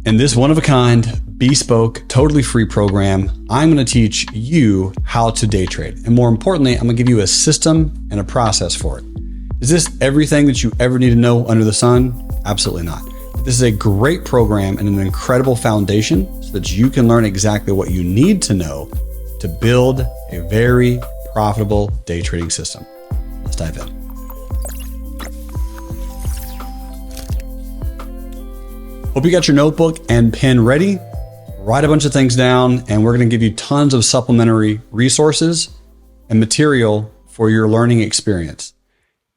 In this one-of-a-kind, bespoke, totally free program, I'm going to teach you how to day trade. And more importantly, I'm going to give you a system and a process for it. Is this everything that you ever need to know under the sun? Absolutely not. This is a great program and an incredible foundation so that you can learn exactly what you need to know to build a very profitable day trading system. Let's dive in. Hope you got your notebook and pen ready. Write a bunch of things down, and we're going to give you tons of supplementary resources and material for your learning experience.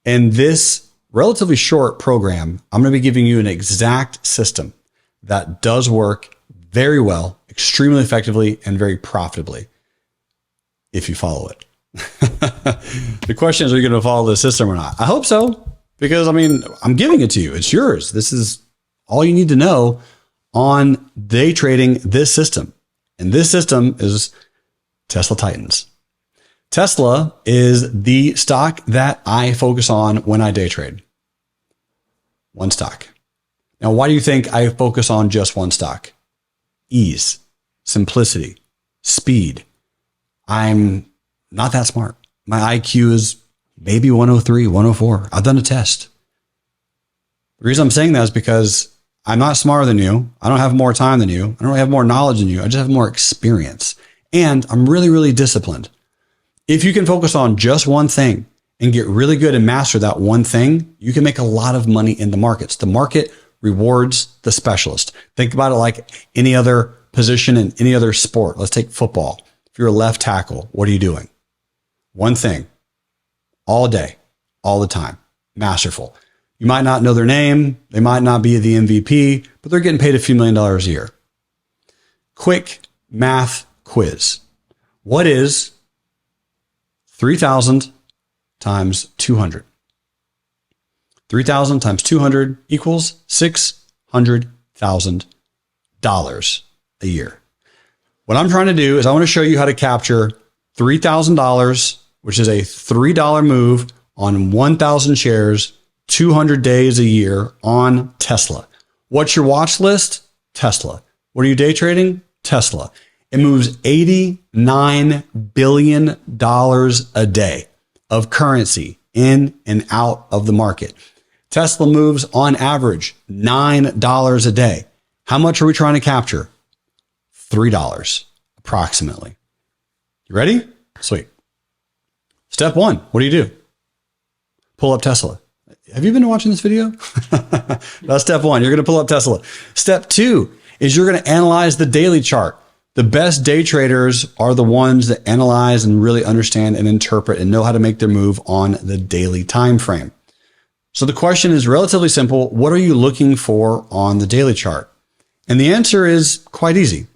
In this relatively short program, I'm going to be giving you an exact system that does work very well, extremely effectively, and very profitably if you follow it. The question is, are you going to follow the system or not? I hope so, because I'm giving it to you. It's yours. This is all you need to know on day trading this system. And this system is Tesla Titans. Tesla is the stock that I focus on when I day trade. One stock. Now, why do you think I focus on just one stock? Ease, simplicity, speed. I'm not that smart. My IQ is maybe 103, 104. I've done a test. The reason I'm saying that is because I'm not smarter than you. I don't have more time than you. I don't have more knowledge than you. I just have more experience. And I'm really, really disciplined. If you can focus on just one thing and get really good and master that one thing, you can make a lot of money in the markets. The market rewards the specialist. Think about it like any other position in any other sport. Let's take football. If you're a left tackle, what are you doing? One thing all day, all the time, masterful. You might not know their name. They might not be the MVP, but they're getting paid a few $1 million a year. Quick math quiz. What is 3,000 times 200? 3,000 times 200 equals $600,000 a year. What I'm trying to do is I want to show you how to capture $3,000, which is a $3 move on 1,000 shares, 200 days a year on Tesla. What's your watch list? Tesla. What are you day trading? Tesla. It moves $89 billion a day of currency in and out of the market. Tesla moves on average $9 a day. How much are we trying to capture? $3 approximately. You ready? Sweet. Step one, what do? Pull up Tesla. Have you been watching this video? That's step one. You're going to pull up Tesla. Step two is you're going to analyze the daily chart. The best day traders are the ones that analyze and really understand and interpret and know how to make their move on the daily time frame. So the question is relatively simple. What are you looking for on the daily chart? And the answer is quite easy.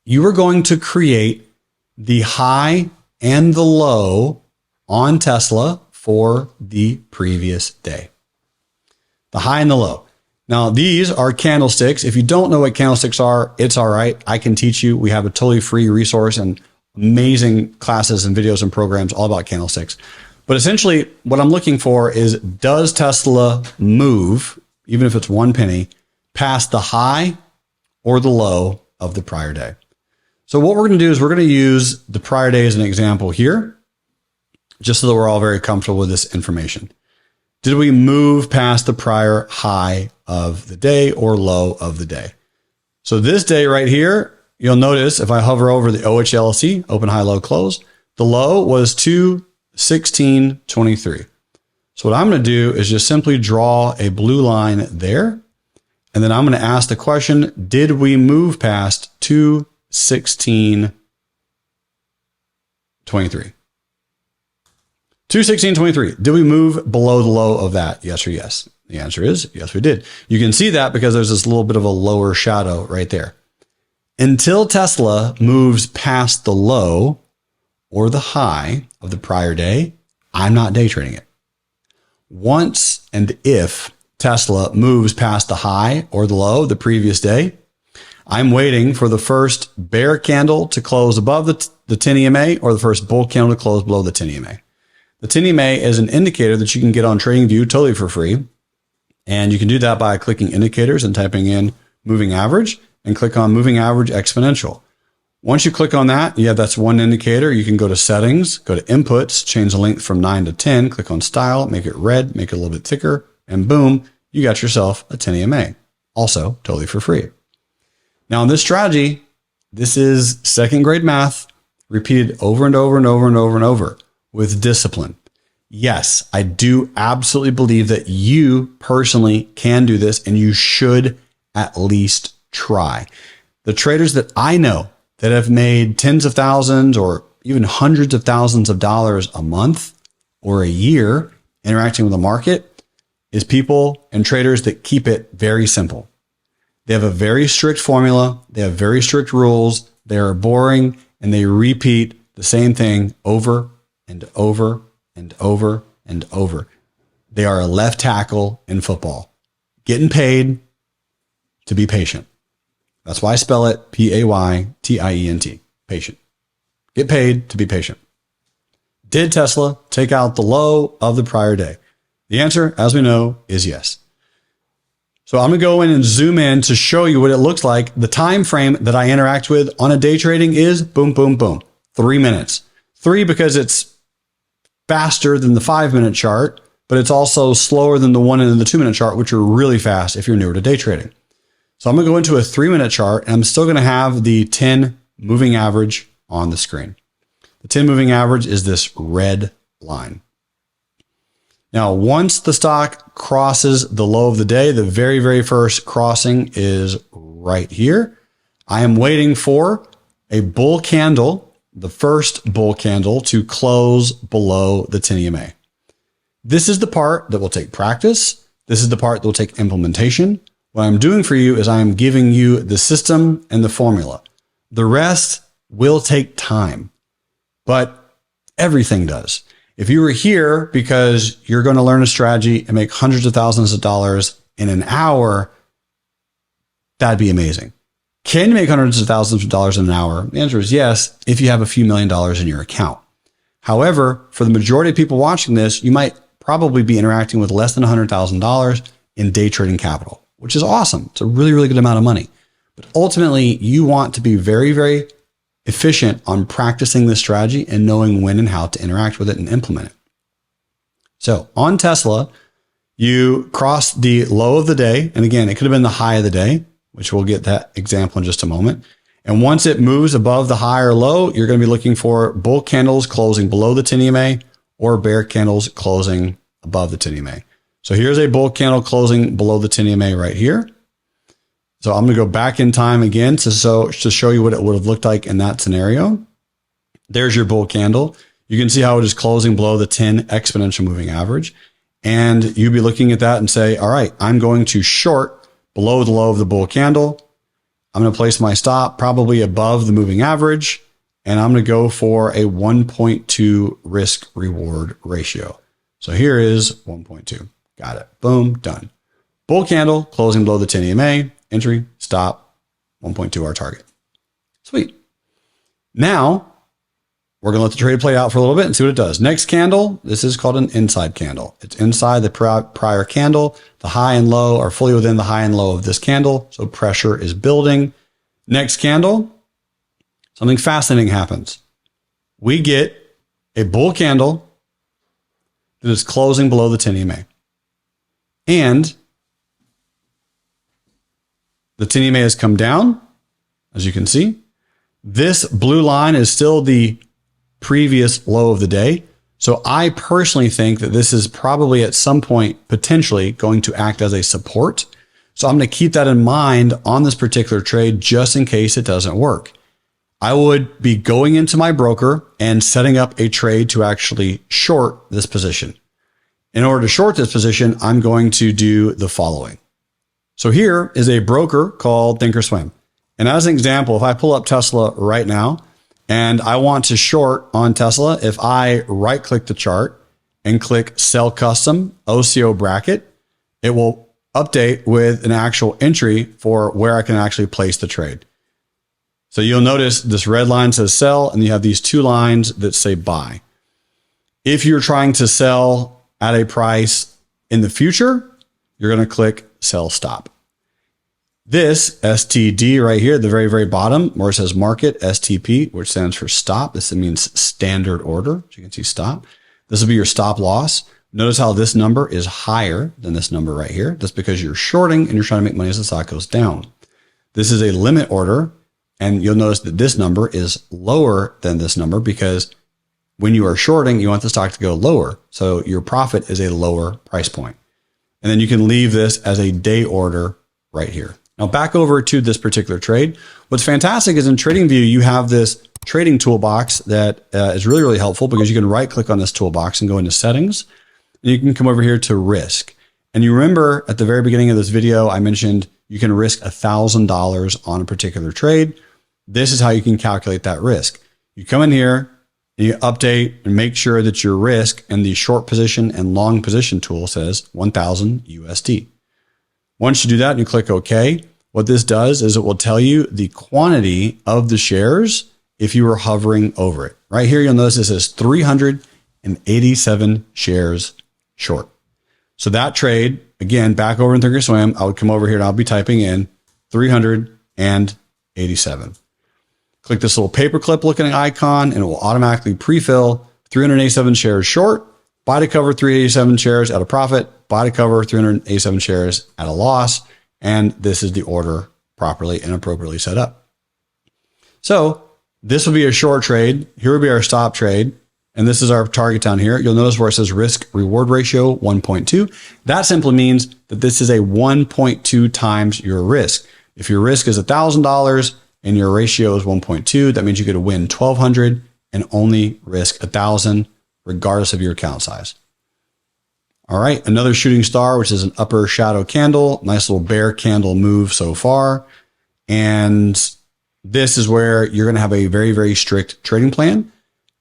You are going to create the high and the low on Tesla for the previous day. The high and the low. Now, these are candlesticks. If you don't know what candlesticks are, it's all right. I can teach you. We have a totally free resource and amazing classes and videos and programs all about candlesticks. But essentially, what I'm looking for is, does Tesla move, even if it's 1 penny, past the high or the low of the prior day? So what we're going to do is we're going to use the prior day as an example here, just so that we're all very comfortable with this information. Did we move past the prior high of the day or low of the day? So this day right here, you'll notice if I hover over the OHLC, open, high, low, close, the low was 216.23. So what I'm going to do is just simply draw a blue line there. And then I'm going to ask the question, did we move past 216.23? 216.23. Did we move below the low of that? Yes or yes? The answer is yes, we did. You can see that because there's this little bit of a lower shadow right there. Until Tesla moves past the low or the high of the prior day, I'm not day trading it. Once and if Tesla moves past the high or the low of the previous day, I'm waiting for the first bear candle to close above the 10 EMA or the first bull candle to close below the 10 EMA. The 10 EMA is an indicator that you can get on TradingView totally for free. And you can do that by clicking indicators and typing in moving average and click on moving average exponential. Once you click on that, that's one indicator. You can go to settings, go to inputs, change the length from 9 to 10, click on style, make it red, make it a little bit thicker, and boom, you got yourself a 10 EMA. Also totally for free. Now in this strategy, this is second grade math repeated over and over and over and over and over with discipline. Yes, I do absolutely believe that you personally can do this and you should at least try. The traders that I know that have made tens of thousands or even hundreds of thousands of dollars a month or a year interacting with the market is people and traders that keep it very simple. They have a very strict formula. They have very strict rules. They are boring and they repeat the same thing over and over and over and over. They are a left tackle in football, getting paid to be patient. That's why I spell it Paytient, patient. Get paid to be patient. Did Tesla take out the low of the prior day? The answer, as we know, is yes. So I'm going to go in and zoom in to show you what it looks like. The time frame that I interact with on a day trading is boom, boom, boom. 3 minutes. 3 because it's faster than the 5-minute chart, but it's also slower than the 1 and the 2-minute chart, which are really fast if you're newer to day trading. So I'm going to go into a 3-minute chart and I'm still going to have the 10 moving average on the screen. The 10 moving average is this red line. Now, once the stock crosses the low of the day, the very, very first crossing is right here. I am waiting for a bull candle, the first bull candle, to close below the 10 EMA. This is the part that will take practice. This is the part that will take implementation. What I'm doing for you is I am giving you the system and the formula. The rest will take time, but everything does. If you were here because you're going to learn a strategy and make hundreds of thousands of dollars in an hour, that'd be amazing. Can you make hundreds of thousands of dollars in an hour? The answer is yes, if you have a few $1,000,000 in your account. However, for the majority of people watching this, you might probably be interacting with less than $100,000 in day trading capital, which is awesome. It's a really, really good amount of money. But ultimately, you want to be very, very efficient on practicing this strategy and knowing when and how to interact with it and implement it. So on Tesla, you cross the low of the day. And again, it could have been the high of the day, which we'll get that example in just a moment. And once it moves above the high or low, you're going to be looking for bull candles closing below the 10 EMA or bear candles closing above the 10 EMA. So here's a bull candle closing below the 10 EMA right here. So I'm going to go back in time again to show you what it would have looked like in that scenario. There's your bull candle. You can see how it is closing below the 10 exponential moving average. And you'd be looking at that and say, all right, I'm going to short below the low of the bull candle. I'm going to place my stop probably above the moving average. And I'm going to go for a 1.2 risk reward ratio. So here is 1.2. Got it. Boom, done. Bull candle closing below the 10 EMA. Entry, stop, 1.2 our target. Sweet. Now, we're going to let the trade play out for a little bit and see what it does. Next candle, this is called an inside candle. It's inside the prior candle. The high and low are fully within the high and low of this candle, so pressure is building. Next candle, something fascinating happens. We get a bull candle that is closing below the 10 EMA. And the 10 EMA has come down, as you can see. This blue line is still the previous low of the day. So I personally think that this is probably at some point potentially going to act as a support. So I'm going to keep that in mind on this particular trade just in case it doesn't work. I would be going into my broker and setting up a trade to actually short this position. In order to short this position, I'm going to do the following. So here is a broker called Thinkorswim. And as an example, if I pull up Tesla right now and I want to short on Tesla, if I right click the chart and click sell custom OCO bracket, it will update with an actual entry for where I can actually place the trade. So you'll notice this red line says sell and you have these two lines that say buy. If you're trying to sell at a price in the future, you're going to click sell stop. This STD right here at the very, very bottom where it says market STP, which stands for stop. This means standard order. So you can see stop. This will be your stop loss. Notice how this number is higher than this number right here. That's because you're shorting and you're trying to make money as the stock goes down. This is a limit order. And you'll notice that this number is lower than this number because when you are shorting, you want the stock to go lower. So your profit is a lower price point. And then you can leave this as a day order right here. Now back over to this particular trade. What's fantastic is in TradingView, you have this trading toolbox that is really, really helpful because you can right click on this toolbox and go into settings. And you can come over here to risk. And you remember at the very beginning of this video, I mentioned you can risk $1,000 on a particular trade. This is how you can calculate that risk. You come in here, and you update and make sure that your risk and the short position and long position tool says 1,000 USD. Once you do that and you click OK, what this does is it will tell you the quantity of the shares if you were hovering over it. Right here, you'll notice it says 387 shares short. So that trade, again, back over in Thinkorswim, I would come over here and I'll be typing in 387. Click this little paperclip looking icon and it will automatically pre-fill 387 shares short, buy to cover 387 shares at a profit, buy to cover 387 shares at a loss. And this is the order properly and appropriately set up. So this will be a short trade. Here will be our stop trade. And this is our target down here. You'll notice where it says risk reward ratio 1.2. That simply means that this is a 1.2 times your risk. If your risk is $1,000 and your ratio is 1.2, that means you could win 1,200 and only risk 1,000 regardless of your account size. All right, another shooting star, which is an upper shadow candle. Nice little bear candle move so far. And this is where you're going to have a very, very strict trading plan.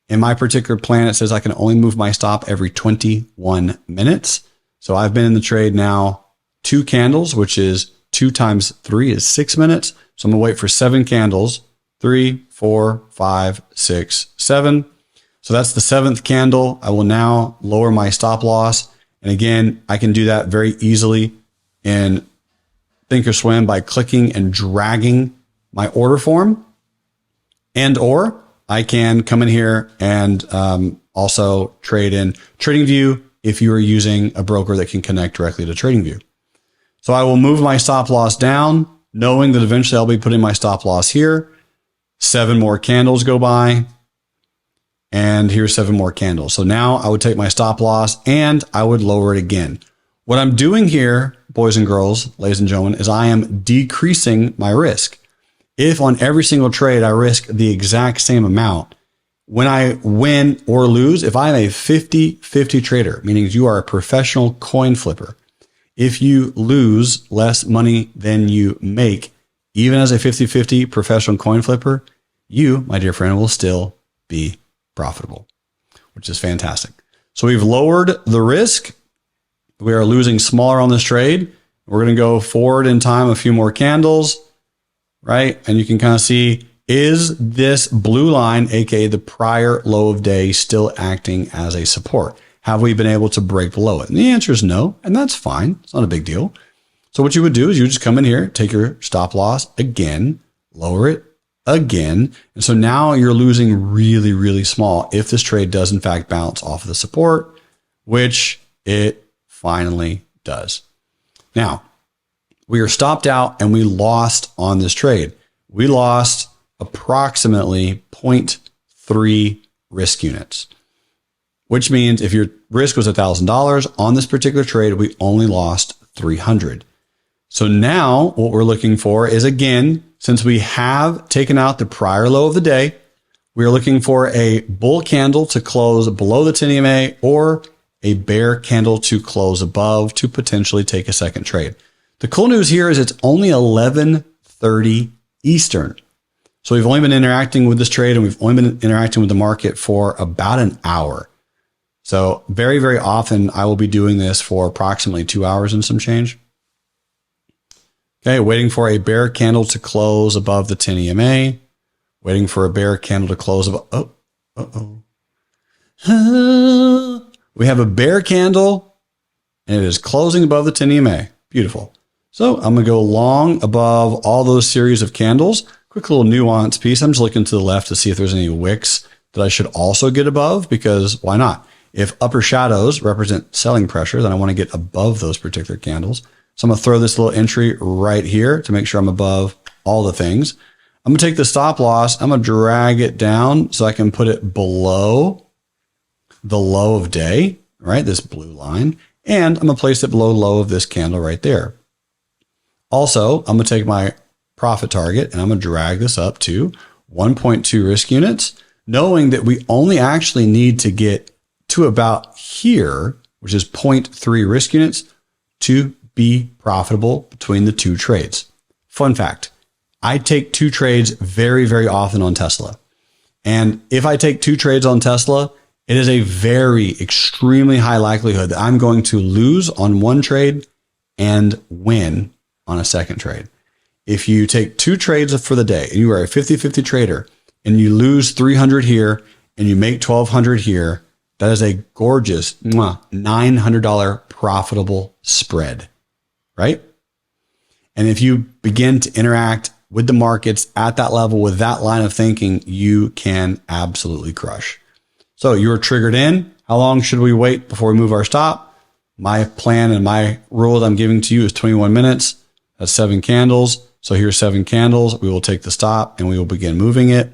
In my particular plan, it says I can only move my stop every 21 minutes. So I've been in the trade now 2 candles, which is 2 times 3 is 6 minutes. So I'm going to wait for 7 candles, 3, 4, 5, 6, 7. So that's the 7th candle. I will now lower my stop loss. And again, I can do that very easily in Thinkorswim by clicking and dragging my order form, and or I can come in here and also trade in TradingView if you are using a broker that can connect directly to TradingView. So I will move my stop loss down, knowing that eventually I'll be putting my stop loss here. 7 more candles go by. And here's 7 more candles. So now I would take my stop loss and I would lower it again. What I'm doing here, boys and girls, ladies and gentlemen, is I am decreasing my risk. If on every single trade I risk the exact same amount, when I win or lose, if I'm a 50-50 trader, meaning you are a professional coin flipper, if you lose less money than you make, even as a 50-50 professional coin flipper, you, my dear friend, will still be profitable, which is fantastic. So we've lowered the risk. We are losing smaller on this trade. We're going to go forward in time a few more candles, right? And you can kind of see, is this blue line, aka the prior low of day, still acting as a support? Have we been able to break below it? And the answer is no, and that's fine. It's not a big deal. So what you would do is you just come in here, take your stop loss again, lower it again. And so now you're losing really, really small if this trade does in fact bounce off of the support, which it finally does. Now, we are stopped out and we lost on this trade. We lost approximately 0.3 risk units, which means if your risk was $1,000 on this particular trade, we only lost 300. So now what we're looking for is, again, since we have taken out the prior low of the day, we are looking for a bull candle to close below the 10 EMA or a bear candle to close above to potentially take a second trade. The cool news here is it's only 11:30 Eastern. So we've only been interacting with this trade and we've only been interacting with the market for about an hour. So very, very often I will be doing this for approximately 2 hours and some change. Okay, waiting for a bear candle to close above the 10 EMA. Waiting for a bear candle to close above. We have a bear candle and it is closing above the 10 EMA. Beautiful. So I'm going to go long above all those series of candles. Quick little nuance piece. I'm just looking to the left to see if there's any wicks that I should also get above, because why not? If upper shadows represent selling pressure, then I want to get above those particular candles. So I'm going to throw this little entry right here to make sure I'm above all the things. I'm going to take the stop loss. I'm going to drag it down so I can put it below the low of day, right? This blue line. And I'm going to place it below low of this candle right there. Also, I'm going to take my profit target and I'm going to drag this up to 1.2 risk units, knowing that we only actually need to get to about here, which is 0.3 risk units, to be profitable between the two trades. Fun fact, I take two trades very, very often on Tesla. And if I take two trades on Tesla, it is a very extremely high likelihood that I'm going to lose on one trade and win on a second trade. If you take two trades for the day and you are a 50-50 trader and you lose 300 here and you make 1,200 here, that is a gorgeous $900 profitable spread, right? And if you begin to interact with the markets at that level with that line of thinking, you can absolutely crush. So you were triggered in. How long should we wait before we move our stop? My plan and my rule that I'm giving to you is 21 minutes. That's 7 candles. So here's 7 candles. We will take the stop and we will begin moving it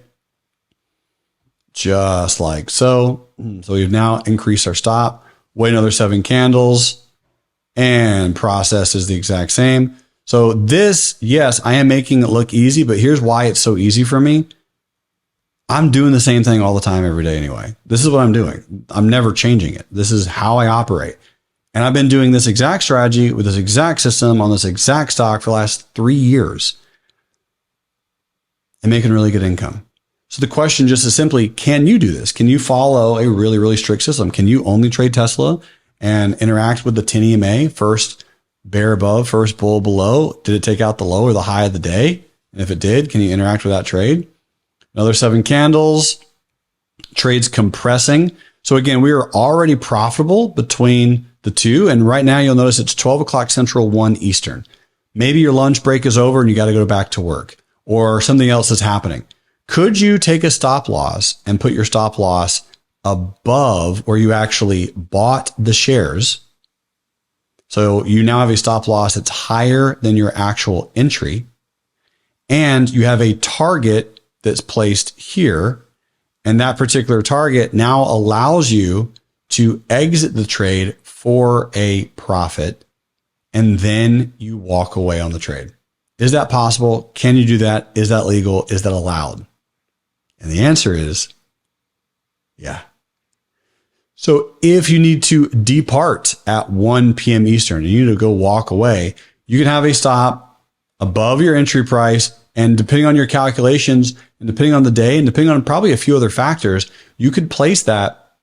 just like so. So we've now increased our stop. Wait another 7 candles and process is the exact same. So this, yes, I am making it look easy, but here's why it's so easy for me. I'm doing the same thing all the time, every day anyway. This is what I'm doing. I'm never changing it. This is how I operate. And I've been doing this exact strategy with this exact system on this exact stock for the last 3 years and making really good income. So the question just is simply, can you do this? Can you follow a really, really strict system? Can you only trade Tesla and interact with the 10 EMA, first bear above, first bull below? Did it take out the low or the high of the day? And if it did, can you interact with that trade? Another 7 candles, trades compressing. So again, we are already profitable between the two. And right now you'll notice it's 12 o'clock Central, 1 Eastern. Maybe your lunch break is over and you got to go back to work or something else is happening. Could you take a stop loss and put your stop loss above where you actually bought the shares? So you now have a stop loss that's higher than your actual entry. And you have a target that's placed here. And that particular target now allows you to exit the trade for a profit. And then you walk away on the trade. Is that possible? Can you do that? Is that legal? Is that allowed? And the answer is, yeah. So if you need to depart at 1 p.m. Eastern, you need to go walk away, you can have a stop above your entry price. And depending on your calculations and depending on the day and depending on probably a few other factors, you could place that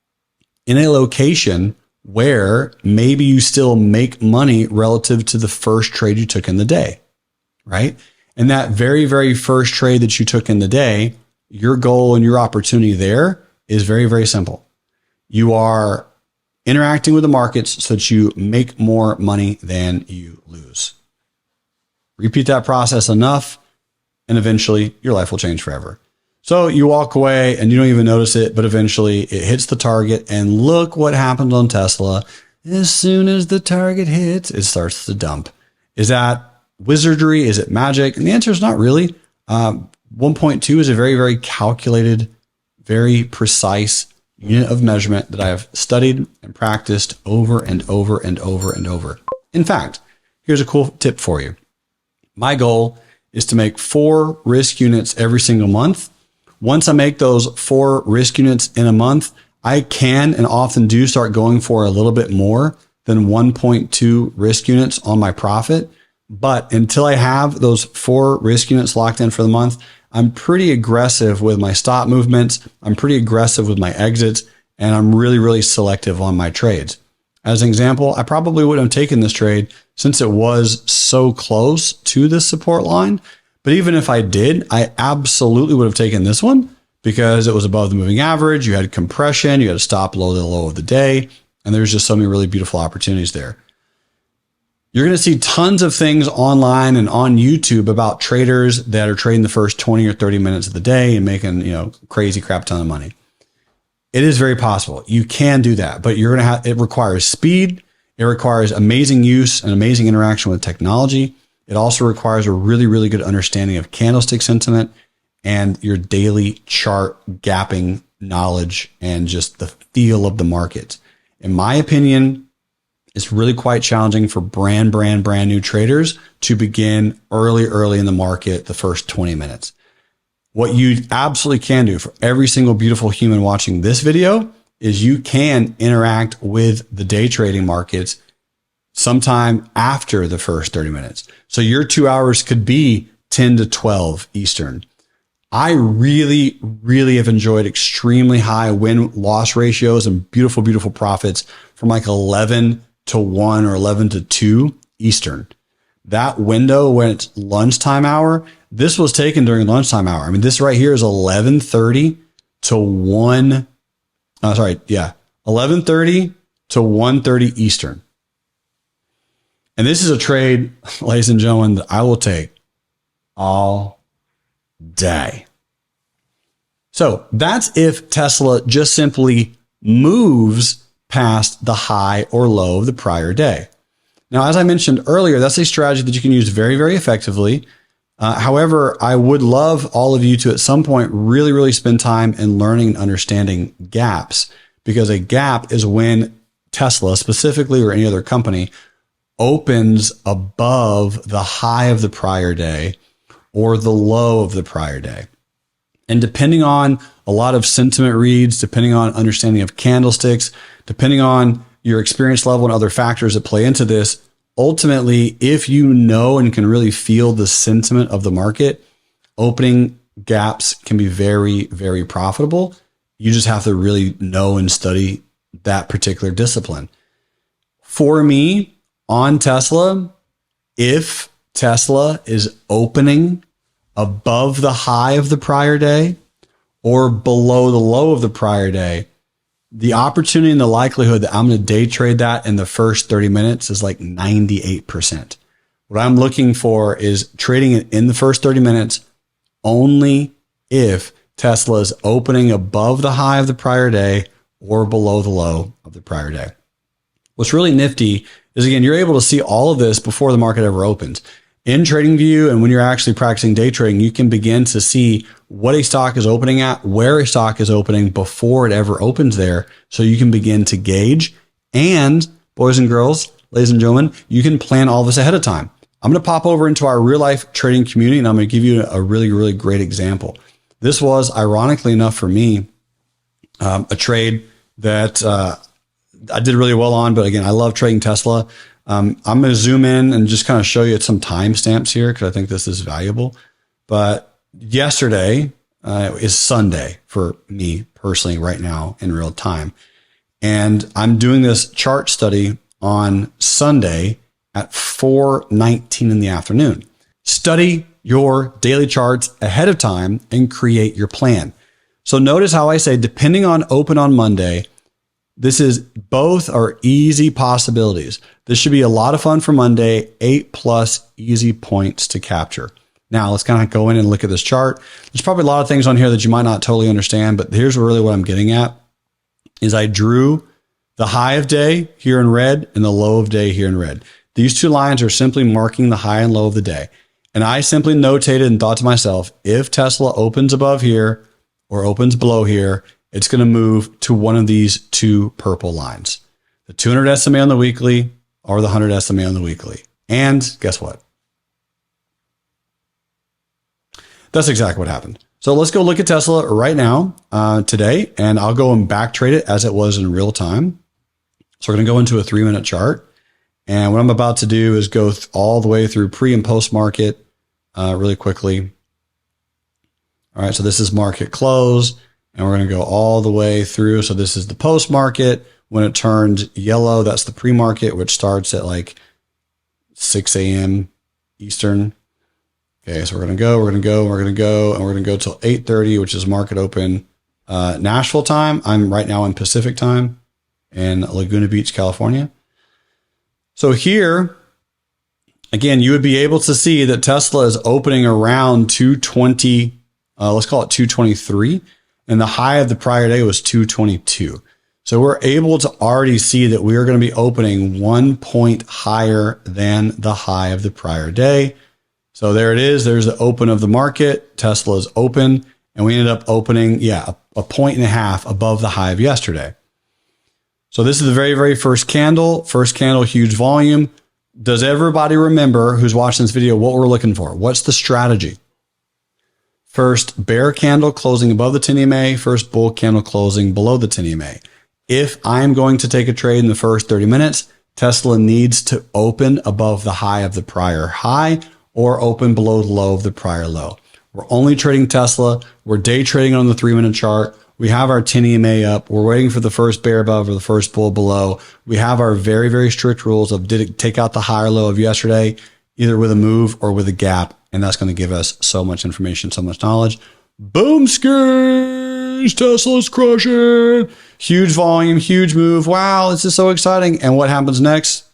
in a location where maybe you still make money relative to the first trade you took in the day, right? And that very, very first trade that you took in the day, your goal and your opportunity there is very, very simple. You are interacting with the markets so that you make more money than you lose. Repeat that process enough, and eventually your life will change forever. So you walk away and you don't even notice it, but eventually it hits the target. And look what happened on Tesla. As soon as the target hits, it starts to dump. Is that wizardry? Is it magic? And the answer is not really. 1.2 is a very, very calculated, very precise unit of measurement that I have studied and practiced over and over and over and over. In fact, here's a cool tip for you. My goal is to make 4 risk units every single month. Once I make those 4 risk units in a month, I can and often do start going for a little bit more than 1.2 risk units on my profit. But until I have those 4 risk units locked in for the month, I'm pretty aggressive with my stop movements. I'm pretty aggressive with my exits, and I'm really, really selective on my trades. As an example, I probably wouldn't have taken this trade since it was so close to this support line. But even if I did, I absolutely would have taken this one because it was above the moving average. You had compression, you had a stop below the low of the day, and there's just so many really beautiful opportunities there. You're going to see tons of things online and on YouTube about traders that are trading the first 20 or 30 minutes of the day and making, crazy crap ton of money. It is very possible. You can do that, but it requires speed. It requires amazing use and amazing interaction with technology. It also requires a really, really good understanding of candlestick sentiment and your daily chart gapping knowledge and just the feel of the market. In my opinion, it's really quite challenging for brand new traders to begin early in the market, the first 20 minutes. What you absolutely can do for every single beautiful human watching this video is you can interact with the day trading markets sometime after the first 30 minutes. So your 2 hours could be 10 to 12 Eastern. I really, really have enjoyed extremely high win-loss ratios and beautiful, beautiful profits from like 11 to 1 or 11 to 2 Eastern. That window when it's lunchtime hour, this was taken during lunchtime hour. I mean, this right here is 11:30 to 1. 11:30 to 1:30 Eastern. And this is a trade, ladies and gentlemen, that I will take all day. So that's if Tesla just simply moves past the high or low of the prior day. Now, as I mentioned earlier, that's a strategy that you can use very, very effectively. However, I would love all of you to at some point really, really spend time in learning and understanding gaps, because a gap is when Tesla specifically or any other company opens above the high of the prior day or the low of the prior day. And depending on a lot of sentiment reads, depending on understanding of candlesticks, depending on your experience level and other factors that play into this, ultimately, if you know and can really feel the sentiment of the market, opening gaps can be very, very profitable. You just have to really know and study that particular discipline. For me, on Tesla, if Tesla is opening above the high of the prior day or below the low of the prior day, the opportunity and the likelihood that I'm going to day trade that in the first 30 minutes is like 98%. What I'm looking for is trading it in the first 30 minutes only if Tesla is opening above the high of the prior day or below the low of the prior day. What's really nifty is, again, you're able to see all of this before the market ever opens. In TradingView, and when you're actually practicing day trading, you can begin to see what a stock is opening at, where a stock is opening before it ever opens there. So you can begin to gauge. And boys and girls, ladies and gentlemen, you can plan all this ahead of time. I'm going to pop over into our real life trading community, and I'm going to give you a really, really great example. This was, ironically enough for me, a trade that I did really well on. But again, I love trading Tesla. I'm going to zoom in and just kind of show you some timestamps here because I think this is valuable. But yesterday is Sunday for me personally right now in real time. And I'm doing this chart study on Sunday at 4:19 in the afternoon. Study your daily charts ahead of time and create your plan. So notice how I say, depending on open on Monday, this is both are easy possibilities. This should be a lot of fun for Monday, 8+ easy points to capture. Now let's kind of go in and look at this chart. There's probably a lot of things on here that you might not totally understand, but here's really what I'm getting at is I drew the high of day here in red and the low of day here in red. These two lines are simply marking the high and low of the day. And I simply notated and thought to myself, if Tesla opens above here or opens below here, it's going to move to one of these two purple lines, the 200 SMA on the weekly or the 100 SMA on the weekly. And guess what? That's exactly what happened. So let's go look at Tesla right now, today, and I'll go and back trade it as it was in real time. So we're going to go into a 3-minute chart. And what I'm about to do is go all the way through pre and post market really quickly. All right. So this is market close. And we're going to go all the way through. So this is the post market. When it turned yellow, that's the pre-market, which starts at like 6 a.m. Eastern. Okay, so we're going to go, and we're going to go till 8:30, which is market open Nashville time. I'm right now in Pacific time in Laguna Beach, California. So here again, you would be able to see that Tesla is opening around 220, let's call it 223. And the high of the prior day was 222. So we're able to already see that we are going to be opening 1 point higher than the high of the prior day. So there it is. There's the open of the market. Tesla is open. And we ended up opening, a point and a half above the high of yesterday. So this is the very, very first candle. First candle, huge volume. Does everybody remember who's watching this video what we're looking for? What's the strategy? First bear candle closing above the 10 EMA. First bull candle closing below the 10 EMA. If I'm going to take a trade in the first 30 minutes, Tesla needs to open above the high of the prior high or open below the low of the prior low. We're only trading Tesla. We're day trading on the 3-minute chart. We have our 10 EMA up. We're waiting for the first bear above or the first bull below. We have our very, very strict rules of did it take out the high or low of yesterday, either with a move or with a gap. And that's going to give us so much information, so much knowledge. Boom skis, Tesla's crushing. Huge volume, huge move. Wow, this is so exciting. And what happens next?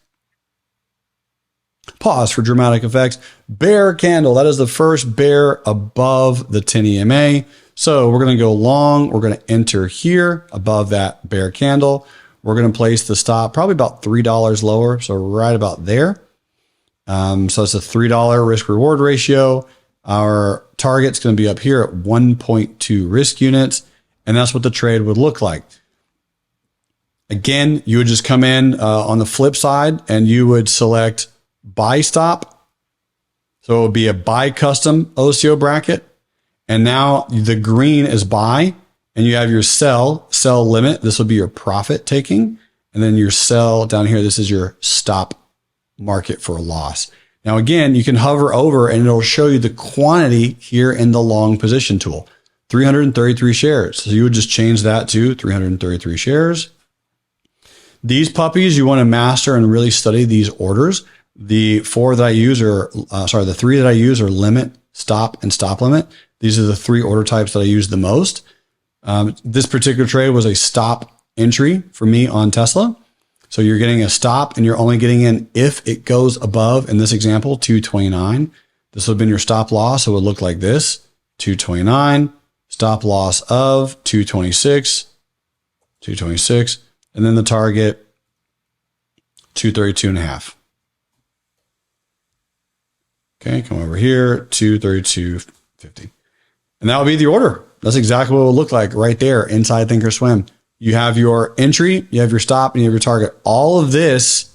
Pause for dramatic effects. Bear candle. That is the first bear above the 10 EMA. So we're going to go long. We're going to enter here above that bear candle. We're going to place the stop probably about $3 lower. So right about there. So it's a $3 risk reward ratio. Our target's going to be up here at 1.2 risk units. And that's what the trade would look like. Again, you would just come in on the flip side and you would select buy stop. So it would be a buy custom OCO bracket. And now the green is buy and you have your sell limit. This will be your profit taking. And then your sell down here, this is your stop market for a loss. Now, again, you can hover over and it'll show you the quantity here in the long position tool, 333 shares. So you would just change that to 333 shares. These puppies, you want to master and really study these orders. The three that I use are limit, stop, and stop limit. These are the three order types that I use the most. This particular trade was a stop entry for me on Tesla. So you're getting a stop and you're only getting in if it goes above, in this example, 229. This would have been your stop loss. So it would look like this, 229, stop loss of 226, and then the target, 232.5. Okay, come over here, 232.50. And that will be the order. That's exactly what it will look like right there inside Thinkorswim. You have your entry, you have your stop, and you have your target. All of this,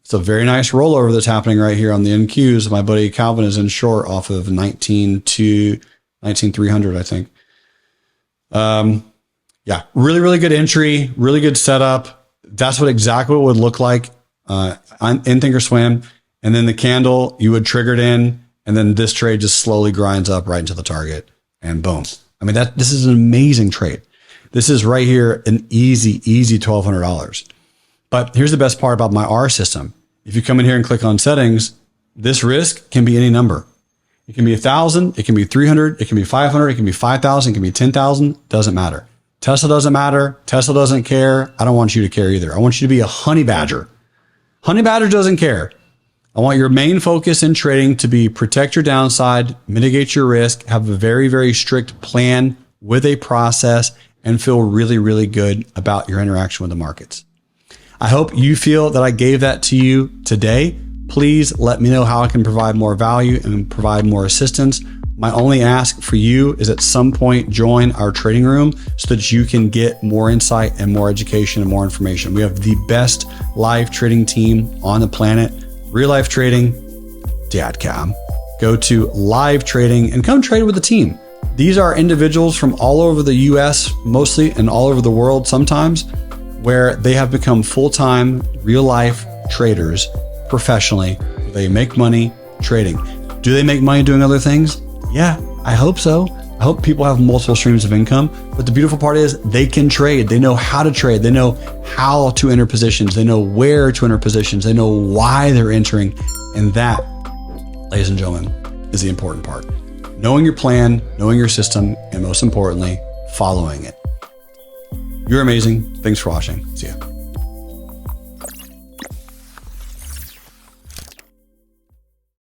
it's a very nice rollover that's happening right here on the NQs. My buddy Calvin is in short off of 19,300, I think. Yeah, really, really good entry, really good setup. That's what exactly what it would look like in Thinkorswim. And then the candle, you would trigger it in, and then this trade just slowly grinds up right into the target, and boom. I mean, this is an amazing trade. This is right here an easy $1,200. But here's the best part about my R system. If you come in here and click on settings, this risk can be any number. It can be 1,000, it can be 300, it can be 500, it can be 5,000, it can be 10,000. Doesn't matter. Tesla doesn't matter. Tesla doesn't care. I don't want you to care either. I want you to be a honey badger. Honey badger doesn't care. I want your main focus in trading to be protect your downside, mitigate your risk, have a very, very strict plan with a process, and feel really, really good about your interaction with the markets. I hope you feel that I gave that to you today. Please let me know how I can provide more value and provide more assistance. My only ask for you is at some point join our trading room so that you can get more insight and more education and more information. We have the best live trading team on the planet, reallifetrading.com. Go to live trading and come trade with the team. These are individuals from all over the US, mostly, and all over the world sometimes, where they have become full-time real life traders professionally. They make money trading. Do they make money doing other things? Yeah, I hope so. I hope people have multiple streams of income. But the beautiful part is they can trade. They know how to trade. They know how to enter positions. They know where to enter positions. They know why they're entering. And that, ladies and gentlemen, is the important part. Knowing your plan, knowing your system, and most importantly, following it. You're amazing. Thanks for watching. See ya.